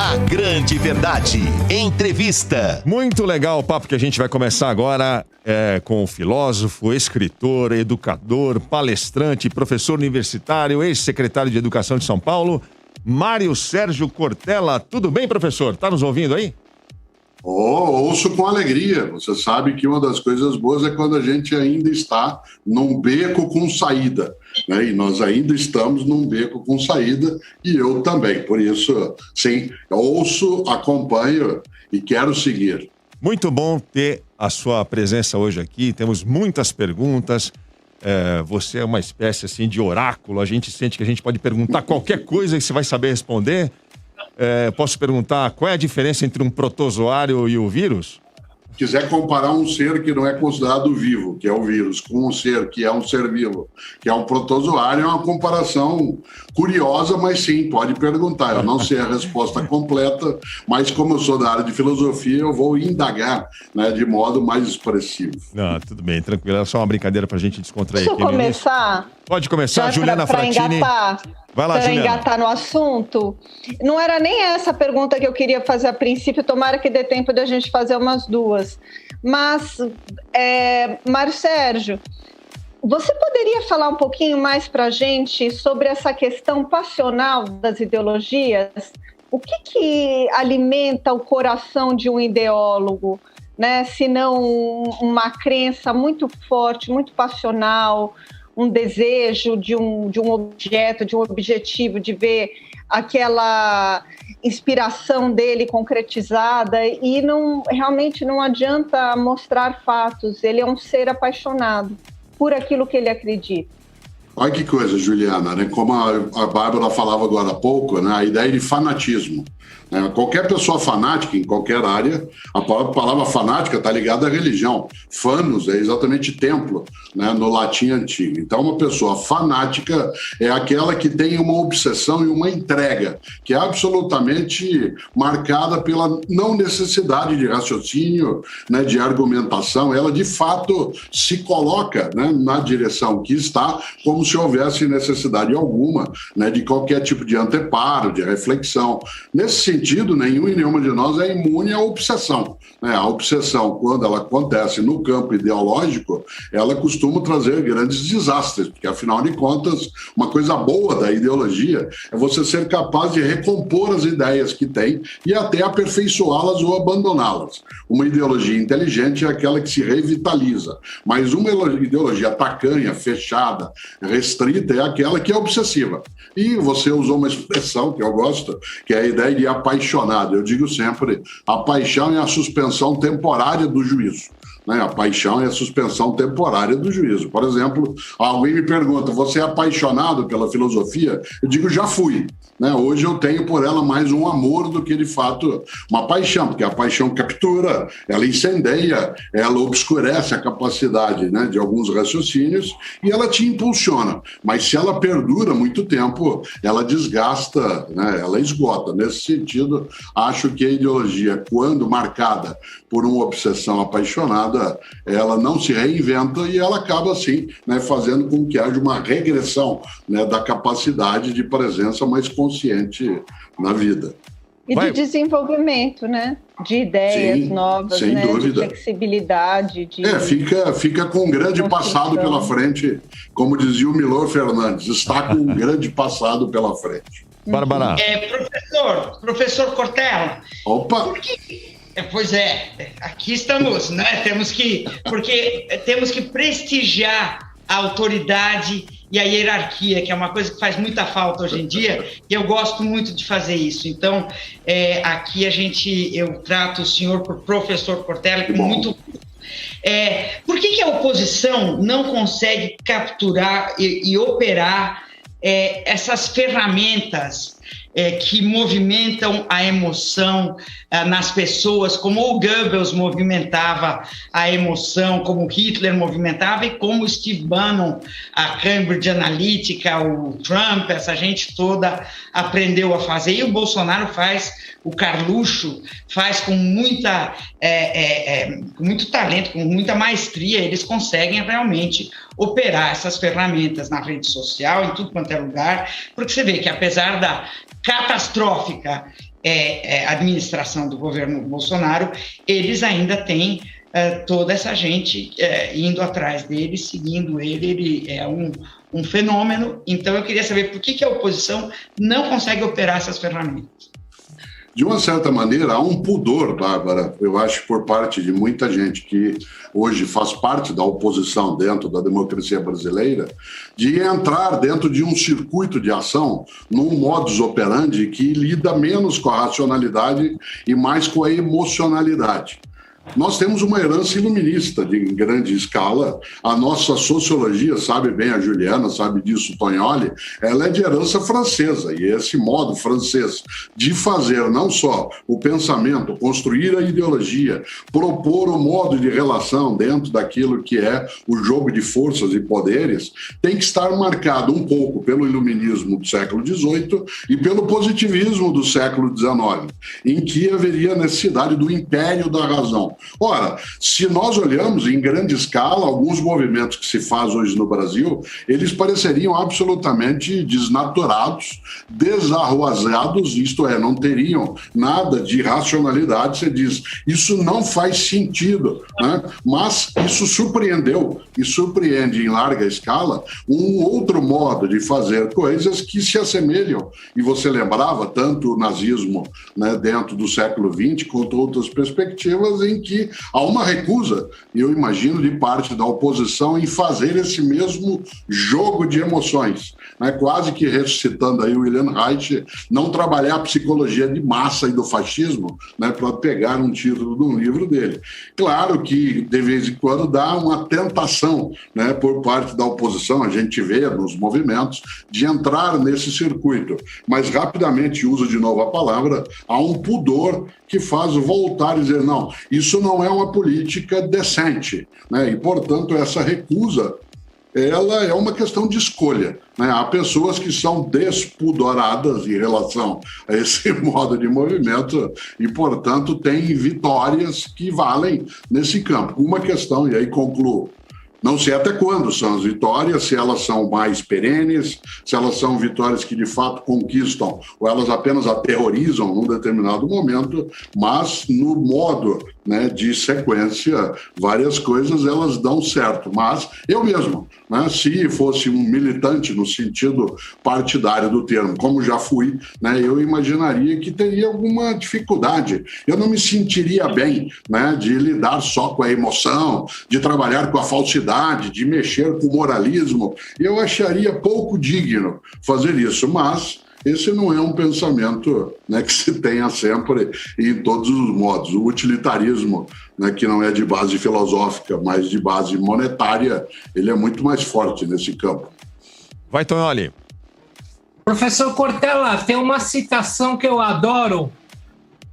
A Grande Verdade. Entrevista. Muito legal o papo que a gente vai começar agora com o filósofo, escritor, educador, palestrante, professor universitário, ex-secretário de Educação de São Paulo, Mário Sérgio Cortella. Tudo bem, professor? Tá nos ouvindo aí? Ouço com alegria. Você sabe que uma das coisas boas é quando a gente ainda está num beco com saída, né? E nós ainda estamos num beco com saída, e eu também. Por isso, sim, ouço, acompanho e quero seguir. Muito bom ter a sua presença hoje aqui. Temos muitas perguntas. Você é uma espécie assim de oráculo. A gente sente que a gente pode perguntar qualquer coisa e você vai saber responder. Posso perguntar qual é a diferença entre um protozoário e o vírus? Se quiser comparar um ser que não é considerado vivo, que é o vírus, com um ser que é um ser vivo, que é um protozoário, é uma comparação curiosa, mas sim, pode perguntar. Eu não sei a resposta completa, mas como eu sou da área de filosofia, eu vou indagar, né, de modo mais expressivo. Não, tudo bem, tranquilo. É só uma brincadeira pra gente descontrair. Deixa eu começar? Pode começar, Juliana Fratini. Engatar. Vai lá, para Juliana. engatar no assunto, não era nem essa pergunta que eu queria fazer a princípio, tomara que dê tempo de a gente fazer umas duas. Mas, Mário Sérgio, você poderia falar um pouquinho mais para a gente sobre essa questão passional das ideologias? O que alimenta o coração de um ideólogo, né? Se não uma crença muito forte, muito passional, um desejo de um objeto, de um objetivo, de ver aquela inspiração dele concretizada, e realmente não adianta mostrar fatos, ele é um ser apaixonado por aquilo que ele acredita. Olha que coisa, Juliana, né? Como a Bárbara falava agora há pouco, né? A ideia de fanatismo. Né? Qualquer pessoa fanática, em qualquer área, a palavra fanática está ligada à religião. Fanos é exatamente templo, né? No latim antigo. Então, uma pessoa fanática é aquela que tem uma obsessão e uma entrega, que é absolutamente marcada pela não necessidade de raciocínio, né? De argumentação. Ela, de fato, se coloca, né? Na direção que está, como se houvesse necessidade alguma, né? De qualquer tipo de anteparo, de reflexão. Nesse sentido, nenhum e nenhuma de nós é imune à obsessão, né? A obsessão, quando ela acontece no campo ideológico, ela costuma trazer grandes desastres, porque, afinal de contas, uma coisa boa da ideologia é você ser capaz de recompor as ideias que tem e até aperfeiçoá-las ou abandoná-las. Uma ideologia inteligente é aquela que se revitaliza, mas uma ideologia tacanha, fechada, restrita, é aquela que é obsessiva. E você usou uma expressão que eu gosto, que é a ideia de apaixonado. Eu digo sempre, a paixão é a suspensão temporária do juízo. Né? A paixão é a suspensão temporária do juízo. Por exemplo, alguém me pergunta, você é apaixonado pela filosofia? Eu digo, já fui. Né? Hoje eu tenho por ela mais um amor do que, de fato, uma paixão, porque a paixão captura, ela incendeia, ela obscurece a capacidade, né, de alguns raciocínios e ela te impulsiona. Mas se ela perdura muito tempo, ela desgasta, né, ela esgota. Nesse sentido, acho que a ideologia, quando marcada por uma obsessão apaixonada, ela não se reinventa e ela acaba, assim, né, fazendo com que haja uma regressão, né, da capacidade de presença mais consciente na vida. E de desenvolvimento, né? De ideias novas, sem né? dúvida. De flexibilidade. Fica com um grande passado pela frente, como dizia o Milor Fernandes, está com um grande passado pela frente. Bárbara. Professor Cortella. Opa! Pois é, aqui estamos, né? Porque temos que prestigiar a autoridade e a hierarquia, que é uma coisa que faz muita falta hoje em dia, e eu gosto muito de fazer isso. Então, aqui eu trato o senhor por professor Cortella com muito... Por que a oposição não consegue capturar e operar essas ferramentas que movimentam a emoção nas pessoas, como o Goebbels movimentava a emoção, como Hitler movimentava e como Steve Bannon, a Cambridge Analytica, o Trump, essa gente toda aprendeu a fazer. E o Bolsonaro faz, o Carluxo faz com muito talento, com muita maestria. Eles conseguem realmente operar essas ferramentas na rede social, em tudo quanto é lugar, porque você vê que apesar da catastrófica administração do governo Bolsonaro, eles ainda têm toda essa gente indo atrás dele, seguindo ele. Ele é um fenômeno. Então, eu queria saber por que a oposição não consegue operar essas ferramentas. De uma certa maneira, há um pudor, Bárbara, eu acho, por parte de muita gente que hoje faz parte da oposição dentro da democracia brasileira, de entrar dentro de um circuito de ação num modus operandi que lida menos com a racionalidade e mais com a emocionalidade. Nós temos uma herança iluminista em grande escala. A nossa sociologia, sabe bem a Juliana, sabe disso o Tognoli, ela é de herança francesa. E esse modo francês de fazer não só o pensamento, construir a ideologia, propor o modo de relação dentro daquilo que é o jogo de forças e poderes, tem que estar marcado um pouco pelo iluminismo do século XVIII e pelo positivismo do século XIX, em que haveria necessidade do império da razão. Ora, se nós olhamos em grande escala, alguns movimentos que se faz hoje no Brasil, eles pareceriam absolutamente desnaturados, desarruazados, isto é, não teriam nada de racionalidade. Você diz, isso não faz sentido, né? Mas isso surpreendeu e surpreende em larga escala um outro modo de fazer coisas que se assemelham, e você lembrava tanto o nazismo, né, dentro do século XX, quanto outras perspectivas em que há uma recusa, eu imagino, de parte da oposição em fazer esse mesmo jogo de emoções, né? Quase que ressuscitando aí o Wilhelm Reich, não trabalhar a psicologia de massa e do fascismo, né, para pegar um título de um livro dele. Claro que, de vez em quando, dá uma tentação, né, por parte da oposição, a gente vê nos movimentos, de entrar nesse circuito, mas rapidamente uso de novo a palavra, há um pudor que faz voltar e dizer, não, isso não é uma política decente, né? E, portanto, essa recusa, ela é uma questão de escolha, né? Há pessoas que são despudoradas em relação a esse modo de movimento e, portanto, têm vitórias que valem nesse campo. Uma questão, e aí concluo, não sei até quando são as vitórias, se elas são mais perenes, se elas são vitórias que de fato conquistam ou elas apenas aterrorizam num determinado momento, mas no modo, né, de sequência, várias coisas elas dão certo. Mas eu mesmo, né, se fosse um militante no sentido partidário do termo, como já fui, né, eu imaginaria que teria alguma dificuldade. Eu não me sentiria bem, né, de lidar só com a emoção, de trabalhar com a falsidade, de mexer com o moralismo. Eu acharia pouco digno fazer isso, mas esse não é um pensamento, né, que se tenha sempre em todos os modos. O utilitarismo, né, que não é de base filosófica, mas de base monetária, ele é muito mais forte nesse campo. Vai, Tognoli. Professor Cortella, tem uma citação que eu adoro,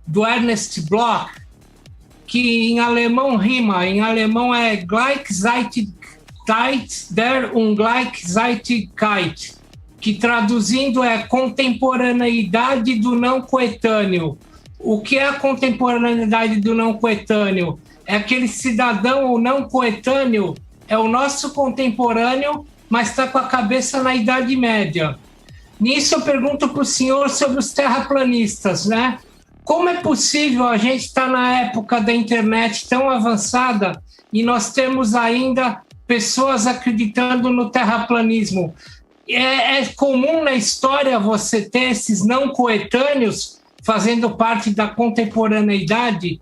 do Ernst Bloch, que em alemão rima, em alemão é Gleichzeitigkeit der Ungleichzeitigkeit, que traduzindo é contemporaneidade do não coetâneo. O que é a contemporaneidade do não coetâneo? É aquele cidadão ou não coetâneo, é o nosso contemporâneo, mas está com a cabeça na Idade Média. Nisso eu pergunto para o senhor sobre os terraplanistas, né? Como é possível a gente estar na época da internet tão avançada e nós temos ainda pessoas acreditando no terraplanismo? É comum na história você ter esses não coetâneos fazendo parte da contemporaneidade?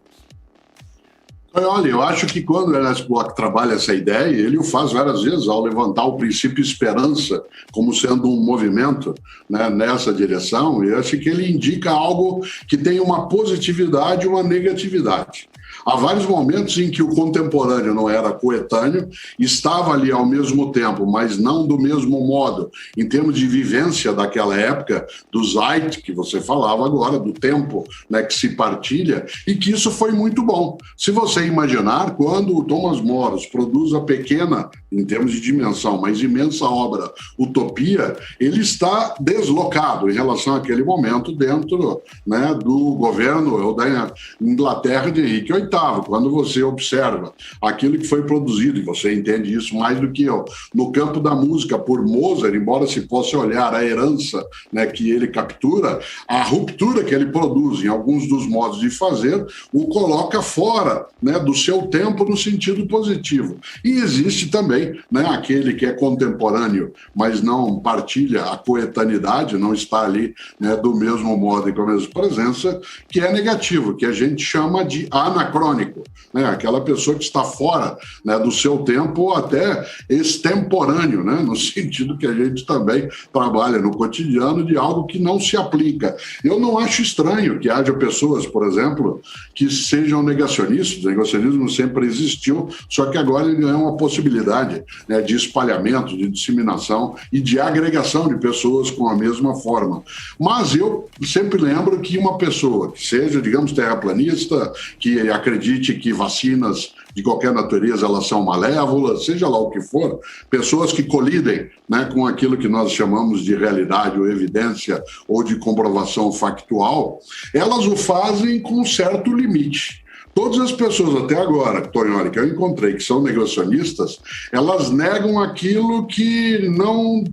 Olha, eu acho que quando o Ernst Bloch trabalha essa ideia, ele o faz várias vezes ao levantar o princípio esperança como sendo um movimento, né, nessa direção, e eu acho que ele indica algo que tem uma positividade e uma negatividade. Há vários momentos em que o contemporâneo não era coetâneo, estava ali ao mesmo tempo, mas não do mesmo modo, em termos de vivência daquela época, do Zeit, que você falava agora, do tempo, né, que se partilha, e que isso foi muito bom. Se você imaginar, quando o Thomas More produz a pequena, em termos de dimensão, mas imensa obra Utopia, ele está deslocado em relação àquele momento dentro, né, do governo ou da Inglaterra de Henrique VIII. oitavo. Quando você observa aquilo que foi produzido, e você entende isso mais do que eu, no campo da música por Mozart, embora se possa olhar a herança, né, que ele captura, a ruptura que ele produz em alguns dos modos de fazer o coloca fora, né, do seu tempo no sentido positivo. E existe também, né, aquele que é contemporâneo, mas não partilha a coetaneidade, não está ali, né, do mesmo modo e com a mesma presença, que é negativo, que a gente chama de anacrônico, né, aquela pessoa que está fora, né, do seu tempo ou até extemporâneo, né, no sentido que a gente também trabalha no cotidiano de algo que não se aplica. Eu não acho estranho que haja pessoas, por exemplo, que sejam negacionistas. O negacionismo sempre existiu, só que agora ele é uma possibilidade, né, de espalhamento, de disseminação e de agregação de pessoas com a mesma forma. Mas eu sempre lembro que uma pessoa que seja, digamos, terraplanista, que acredite que vacinas de qualquer natureza elas são malévolas, seja lá o que for, pessoas que colidem, né, com aquilo que nós chamamos de realidade ou evidência ou de comprovação factual, elas o fazem com um certo limite. Todas as pessoas até agora, Tonholi, que eu encontrei que são negacionistas, elas negam aquilo que não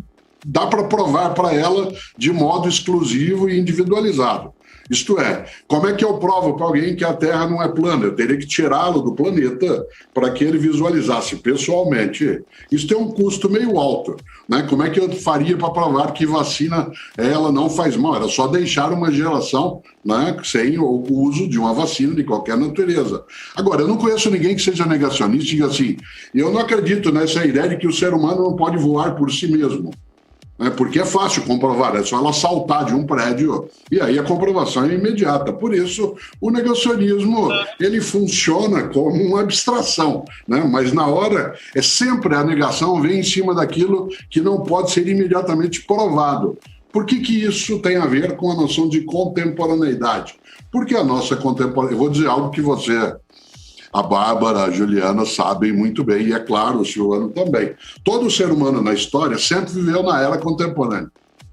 dá para provar para ela de modo exclusivo e individualizado. Isto é, como é que eu provo para alguém que a Terra não é plana? Eu teria que tirá-lo do planeta para que ele visualizasse pessoalmente. Isso tem um custo meio alto, né? Como é que eu faria para provar que vacina ela não faz mal? Era só deixar uma geração, né, sem o uso de uma vacina de qualquer natureza. Agora, eu não conheço ninguém que seja negacionista e diga assim, eu não acredito nessa ideia de que o ser humano não pode voar por si mesmo. Porque é fácil comprovar, é só ela saltar de um prédio e aí a comprovação é imediata. Por isso, o negacionismo ele funciona como uma abstração, né? Mas na hora, é sempre a negação vem em cima daquilo que não pode ser imediatamente provado. Por que isso tem a ver com a noção de contemporaneidade? Porque a nossa contemporaneidade... Eu vou dizer algo que você... A Bárbara, a Juliana sabem muito bem, e é claro, o Silvano também. Todo ser humano na história sempre viveu na era contemporânea,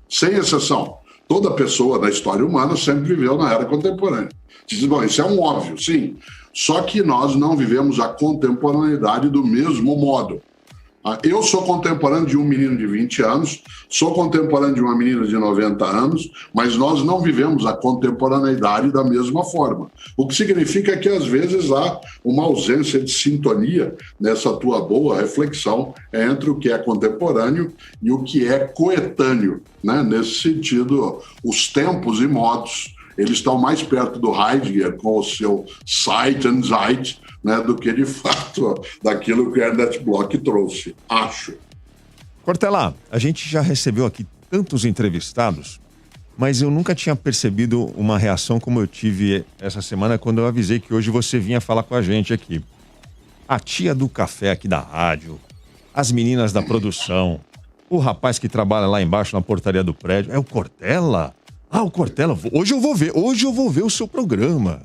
sem exceção. Toda pessoa na história humana sempre viveu na era contemporânea. Diz, bom, isso é um óbvio, sim. Só que nós não vivemos a contemporaneidade do mesmo modo. Eu sou contemporâneo de um menino de 20 anos, sou contemporâneo de uma menina de 90 anos, mas nós não vivemos a contemporaneidade da mesma forma. O que significa que, às vezes, há uma ausência de sintonia nessa tua boa reflexão entre o que é contemporâneo e o que é coetâneo, né? Nesse sentido, os tempos e modos, eles estão mais perto do Heidegger com o seu Zeit und Zeit, né, do que, de fato, daquilo que o Ernest Bloch trouxe, acho. Cortella, a gente já recebeu aqui tantos entrevistados, mas eu nunca tinha percebido uma reação como eu tive essa semana quando eu avisei que hoje você vinha falar com a gente aqui. A tia do café aqui da rádio, as meninas da produção, o rapaz que trabalha lá embaixo na portaria do prédio, é o Cortella? Ah, o Cortella, hoje eu vou ver o seu programa.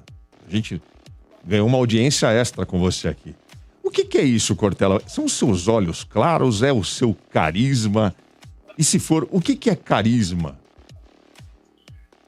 A gente ganhou uma audiência extra com você aqui. O que é isso, Cortella? São os seus olhos claros? É o seu carisma? E se for, o que é carisma?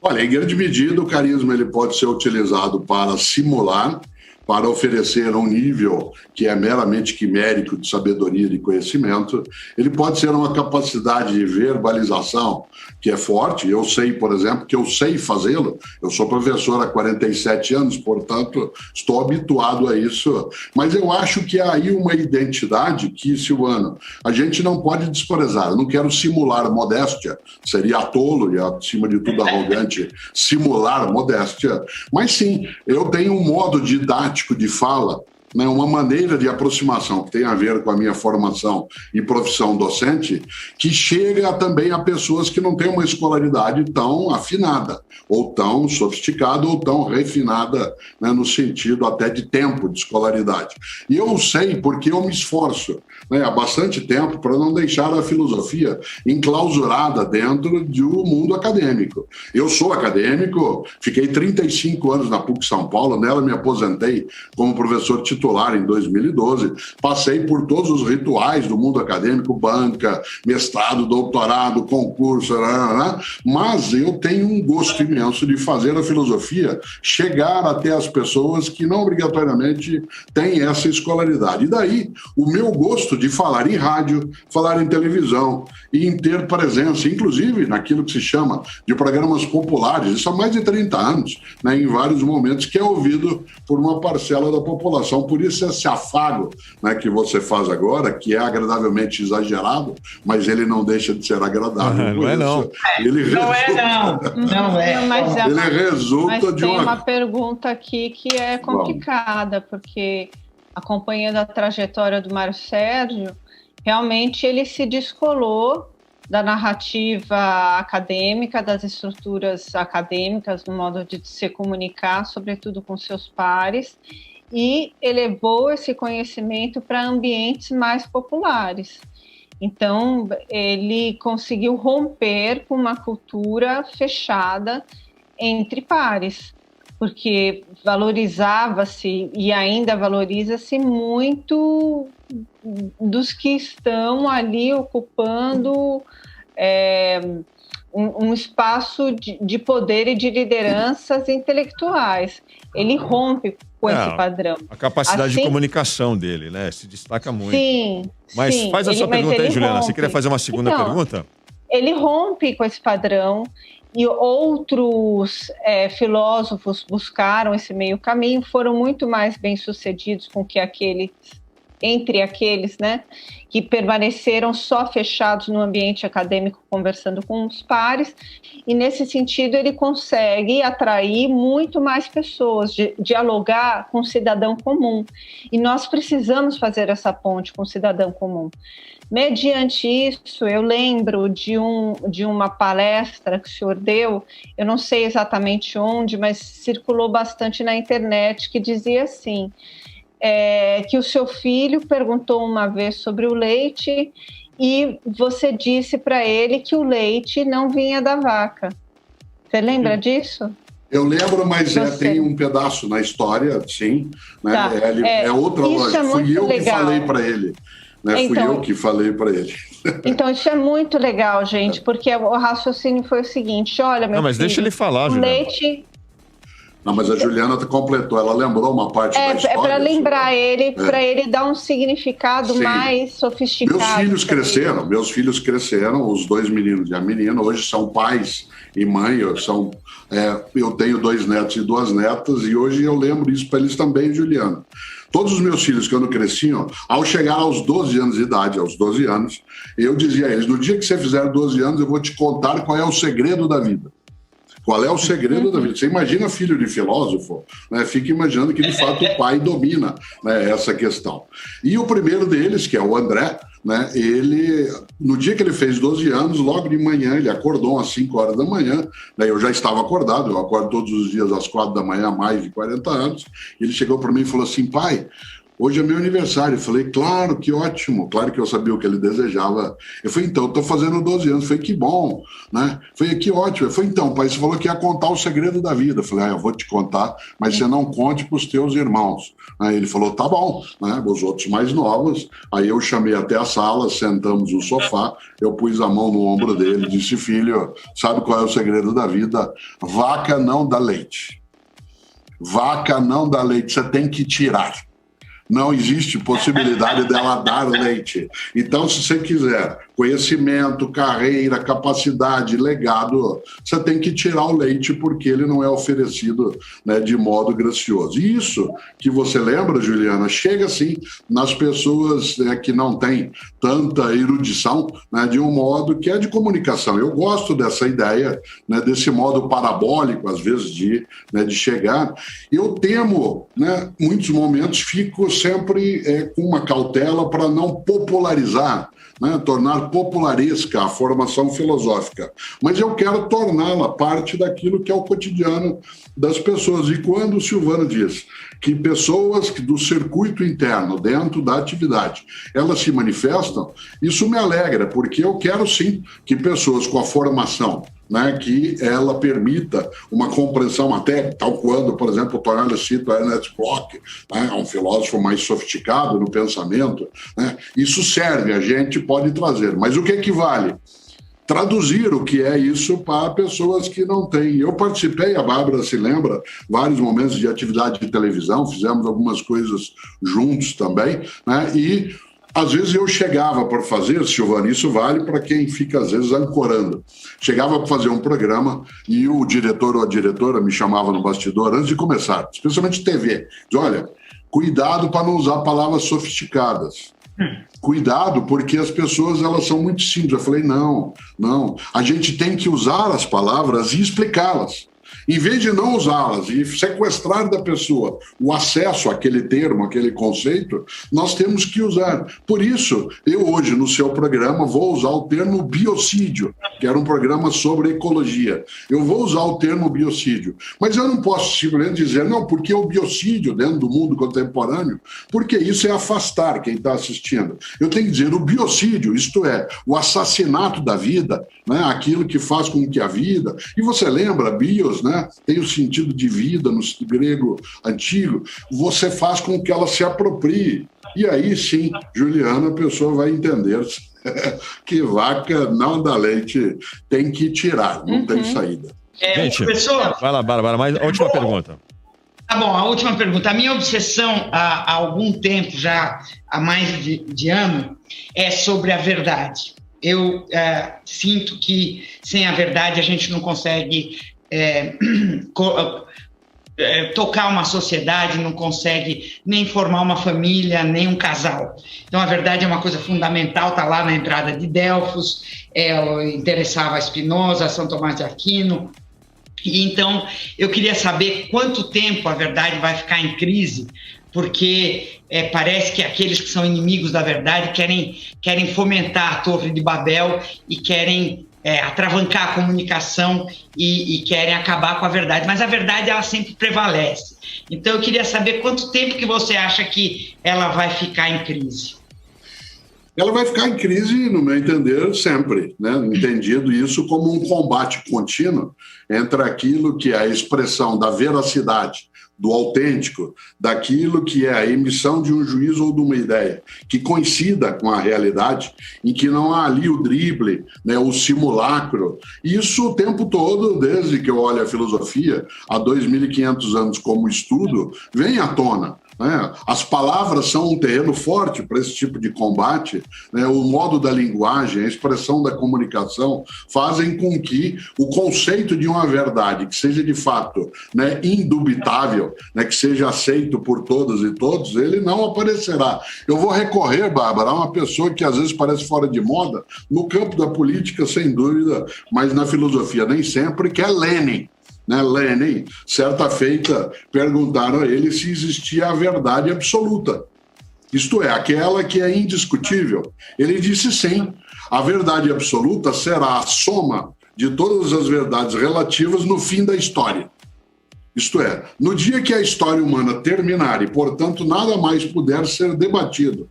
Olha, em grande medida, o carisma ele pode ser utilizado para simular, para oferecer um nível que é meramente quimérico de sabedoria e de conhecimento. Ele pode ser uma capacidade de verbalização que é forte. Eu sei, por exemplo, que eu sei fazê-lo. Eu sou professor há 47 anos, portanto, estou habituado a isso. Mas eu acho que há aí uma identidade que, Silvano, a gente não pode desprezar. Eu não quero simular modéstia. Seria tolo e, acima de tudo, arrogante simular modéstia. Mas, sim, eu tenho um modo didático de fala, né, uma maneira de aproximação que tem a ver com a minha formação e profissão docente, que chega também a pessoas que não têm uma escolaridade tão afinada, ou tão sofisticada, ou tão refinada, né, no sentido até de tempo de escolaridade. E eu sei porque eu me esforço, né, há bastante tempo para não deixar a filosofia enclausurada dentro do mundo acadêmico. Eu sou acadêmico, fiquei 35 anos na PUC São Paulo, nela me aposentei como professor titular titular em 2012, passei por todos os rituais do mundo acadêmico, banca, mestrado, doutorado, concurso, mas eu tenho um gosto imenso de fazer a filosofia chegar até as pessoas que não obrigatoriamente têm essa escolaridade. E daí, o meu gosto de falar em rádio, falar em televisão e em ter presença, inclusive naquilo que se chama de programas populares, isso há mais de 30 anos, né, em vários momentos, que é ouvido por uma parcela da população. Por isso esse afago, né, que você faz agora, que é agradavelmente exagerado, mas ele não deixa de ser agradável. Não é não. Ele não é. Mas ele resulta de tem uma pergunta aqui que é complicada, porque acompanhando a trajetória do Mário Sérgio, realmente ele se descolou da narrativa acadêmica, das estruturas acadêmicas, no modo de se comunicar, sobretudo com seus pares, e elevou esse conhecimento para ambientes mais populares. Então, ele conseguiu romper com uma cultura fechada entre pares, porque valorizava-se e ainda valoriza-se muito dos que estão ali ocupando um espaço de poder e de lideranças intelectuais. Ele rompe com esse padrão. A capacidade de comunicação dele, né? Se destaca muito. Sim. Mas sim, faz a sua pergunta aí, Juliana. Rompe. Você queria fazer uma segunda pergunta? Ele rompe com esse padrão e outros filósofos buscaram esse meio caminho, foram muito mais bem-sucedidos com que entre aqueles, né, que permaneceram só fechados no ambiente acadêmico, conversando com os pares, e nesse sentido ele consegue atrair muito mais pessoas, dialogar com o cidadão comum, e nós precisamos fazer essa ponte com o cidadão comum. Mediante isso, eu lembro de uma palestra que o senhor deu, eu não sei exatamente onde, mas circulou bastante na internet, que dizia assim, que o seu filho perguntou uma vez sobre o leite e você disse para ele que o leite não vinha da vaca. Você lembra disso? Eu lembro, mas tem um pedaço na história, sim. Né? Tá. É outra lógica. Fui eu que falei para ele. Né? Então, fui eu que falei para ele. Então, isso é muito legal, gente, porque o raciocínio foi o seguinte, olha, meu mas filho, deixa ele falar, Juliana. leite... Não, mas a Juliana completou, ela lembrou uma parte da história. Para lembrar ele, para ele dar um significado mais sofisticado. Meus filhos cresceram, os dois meninos e a menina, hoje são pais e mãe, eu tenho 2 netos e 2 netas, e hoje eu lembro isso para eles também, Juliana. Todos os meus filhos, quando cresciam, ao chegar aos 12 anos de idade, eu dizia a eles, no dia que você fizer 12 anos, eu vou te contar qual é o segredo da vida. Qual é o segredo da vida? Você imagina filho de filósofo, né? Fica imaginando que, de fato, o pai domina, né, essa questão. E o primeiro deles, que é o André, né, ele, no dia que ele fez 12 anos, logo de manhã, ele acordou às 5 horas da manhã, né, eu já estava acordado, eu acordo todos os dias às 4 da manhã há mais de 40 anos, ele chegou para mim e falou assim, pai, hoje é meu aniversário. Eu falei, claro, que ótimo. Claro que eu sabia o que ele desejava. Eu falei, então, eu estou fazendo 12 anos. Eu falei, que bom, né? Eu falei, que ótimo. Eu falei, então, pai, você falou que ia contar o segredo da vida. Eu falei, eu vou te contar, mas você não conte para os teus irmãos. Aí ele falou, tá bom, né? Os outros mais novos. Aí eu chamei até a sala, sentamos no sofá, eu pus a mão no ombro dele, disse, filho, sabe qual é o segredo da vida? Vaca não dá leite. Vaca não dá leite, você tem que tirar. Não existe possibilidade dela dar leite. Então, se você quiser conhecimento, carreira, capacidade, legado, você tem que tirar o leite porque ele não é oferecido, né, de modo gracioso. E isso que você lembra, Juliana, chega assim nas pessoas, né, que não têm tanta erudição, né, de um modo que é de comunicação. Eu gosto dessa ideia, né, desse modo parabólico, às vezes, de chegar. Eu temo, né, muitos momentos, fico sempre com uma cautela para não popularizar, né, tornar popularesca a formação filosófica. Mas eu quero torná-la parte daquilo que é o cotidiano das pessoas. E quando o Silvano diz que pessoas do circuito interno, dentro da atividade, elas se manifestam, isso me alegra, porque eu quero sim que pessoas com a formação, né, que ela permita uma compreensão até, tal quando, por exemplo, o Tonelli cita Ernest Bloch, né, um filósofo mais sofisticado no pensamento, né, isso serve, a gente pode trazer. Mas o que equivale? Traduzir o que é isso para pessoas que não têm. Eu participei, a Bárbara se lembra, vários momentos de atividade de televisão, fizemos algumas coisas juntos também, né, e às vezes eu chegava para fazer, Silvana, isso vale para quem fica às vezes ancorando. Chegava para fazer um programa e o diretor ou a diretora me chamava no bastidor antes de começar, especialmente TV. Diz, olha, cuidado para não usar palavras sofisticadas. Cuidado, porque as pessoas elas são muito simples. Eu falei, não. A gente tem que usar as palavras e explicá-las. Em vez de não usá-las e sequestrar da pessoa o acesso àquele termo, àquele conceito, nós temos que usar. Por isso, eu hoje, no seu programa, vou usar o termo biocídio, que era um programa sobre ecologia. Eu vou usar o termo biocídio. Mas eu não posso simplesmente dizer, não, porque o biocídio dentro do mundo contemporâneo, porque isso é afastar quem está assistindo. Eu tenho que dizer o biocídio, isto é, o assassinato da vida, né, aquilo que faz com que a vida... E você lembra, bios, né? Tem o sentido de vida no grego antigo, você faz com que ela se aproprie. E aí sim, Juliana, a pessoa vai entender que vaca não dá leite, tem que tirar, não tem saída. Gente, professor, vai lá, Bárbara, mas a última pergunta. Tá bom, a última pergunta. A minha obsessão há algum tempo, já há mais de ano, é sobre a verdade. Eu sinto que sem a verdade a gente não consegue tocar uma sociedade, não consegue nem formar uma família, nem um casal. Então, a verdade é uma coisa fundamental, está lá na entrada de Delfos, interessava a Spinoza, a São Tomás de Aquino. E, então, eu queria saber quanto tempo a verdade vai ficar em crise, porque parece que aqueles que são inimigos da verdade querem fomentar a Torre de Babel e querem atravancar a comunicação e querem acabar com a verdade. Mas a verdade, ela sempre prevalece. Então, eu queria saber quanto tempo que você acha que ela vai ficar em crise. Ela vai ficar em crise, no meu entender, sempre, né? Entendido isso como um combate contínuo entre aquilo que é a expressão da veracidade, do autêntico, daquilo que é a emissão de um juízo ou de uma ideia, que coincida com a realidade, em que não há ali o drible, né, o simulacro. Isso o tempo todo, desde que eu olho a filosofia, há 2.500 anos como estudo, vem à tona. As palavras são um terreno forte para esse tipo de combate, né? O modo da linguagem, a expressão da comunicação fazem com que o conceito de uma verdade que seja de fato, né, indubitável, né, que seja aceito por todas e todos, ele não aparecerá. Eu vou recorrer, Bárbara, a uma pessoa que às vezes parece fora de moda, no campo da política, sem dúvida, mas na filosofia nem sempre, que é Lenin. Né, Lenin, certa feita, perguntaram a ele se existia a verdade absoluta. Isto é, aquela que é indiscutível. Ele disse sim, a verdade absoluta será a soma de todas as verdades relativas no fim da história. Isto é, no dia que a história humana terminar e, portanto, nada mais puder ser debatido,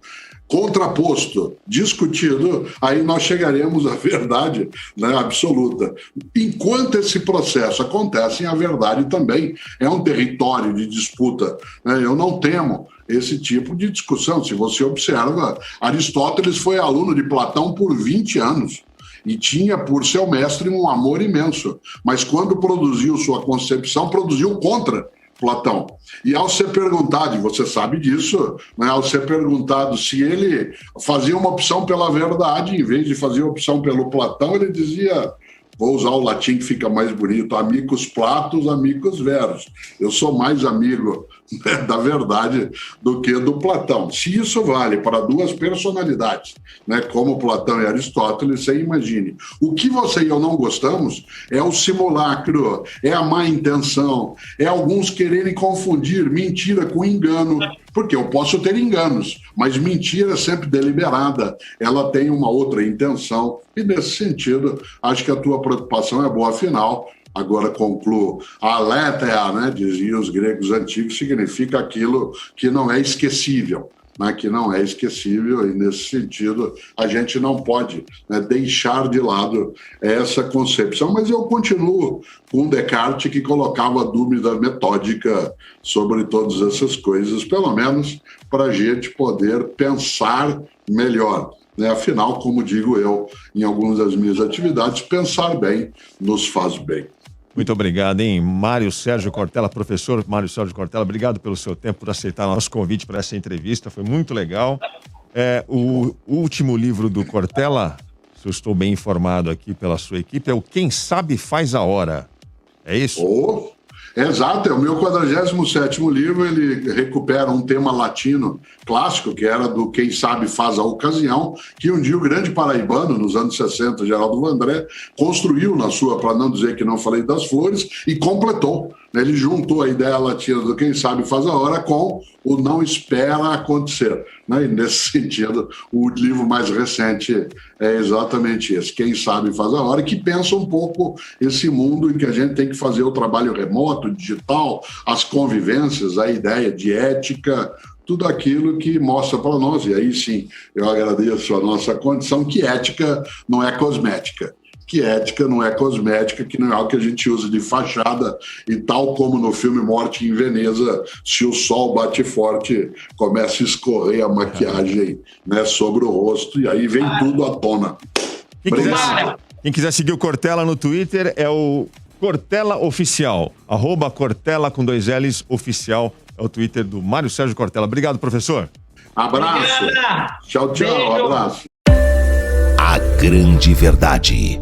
contraposto, discutido, aí nós chegaremos à verdade, né, absoluta. Enquanto esse processo acontece, a verdade também é um território de disputa, né? Eu não temo esse tipo de discussão. Se você observa, Aristóteles foi aluno de Platão por 20 anos e tinha por seu mestre um amor imenso, mas quando produziu sua concepção, produziu contra Platão. E ao ser perguntado, e você sabe disso, né, ao ser perguntado se ele fazia uma opção pela verdade, em vez de fazer opção pelo Platão, ele dizia, vou usar o latim que fica mais bonito, amicus Platus, amicus Verus. Eu sou mais amigo, né, da verdade do que do Platão. Se isso vale para duas personalidades, né, como Platão e Aristóteles, você imagine. O que você e eu não gostamos é o simulacro, é a má intenção, é alguns quererem confundir mentira com engano, porque eu posso ter enganos, mas mentira é sempre deliberada, ela tem uma outra intenção, e nesse sentido, acho que a tua preocupação é boa, afinal, agora concluo, aletheia, né, diziam os gregos antigos, significa aquilo que não é esquecível. né, que não é esquecível, e nesse sentido a gente não pode, né, deixar de lado essa concepção. Mas eu continuo com Descartes, que colocava dúvida metódica sobre todas essas coisas, pelo menos para a gente poder pensar melhor. Né? Afinal, como digo eu em algumas das minhas atividades, pensar bem nos faz bem. Muito obrigado, hein? Mário Sérgio Cortella, professor Mário Sérgio Cortella, obrigado pelo seu tempo, por aceitar nosso convite para essa entrevista, foi muito legal. O último livro do Cortella, se eu estou bem informado aqui pela sua equipe, é o Quem Sabe Faz a Hora. É isso? Exato, é o meu 47º livro. Ele recupera um tema latino clássico, que era do Quem Sabe Faz a Ocasião, que um dia o grande paraibano, nos anos 60, Geraldo Vandré, construiu na sua, para não dizer que não falei das flores, e completou. Ele juntou a ideia latina do Quem Sabe Faz a Hora com o Não Espera Acontecer. E nesse sentido, o livro mais recente é exatamente esse, Quem Sabe Faz a Hora, que pensa um pouco esse mundo em que a gente tem que fazer o trabalho remoto, digital, as convivências, a ideia de ética, tudo aquilo que mostra para nós, e aí sim eu agradeço a nossa condição, que ética não é cosmética. Que ética não é cosmética, que não é algo que a gente usa de fachada, e tal como no filme Morte em Veneza, se o sol bate forte, começa a escorrer a maquiagem, né, sobre o rosto, e aí vem tudo à tona. Quem quiser seguir o Cortella no Twitter é o Cortella Oficial, @Cortella com 2 L's Oficial, é o Twitter do Mário Sérgio Cortella. Obrigado, professor. Abraço. Obrigada. Tchau, Beijo. abraço. A grande verdade.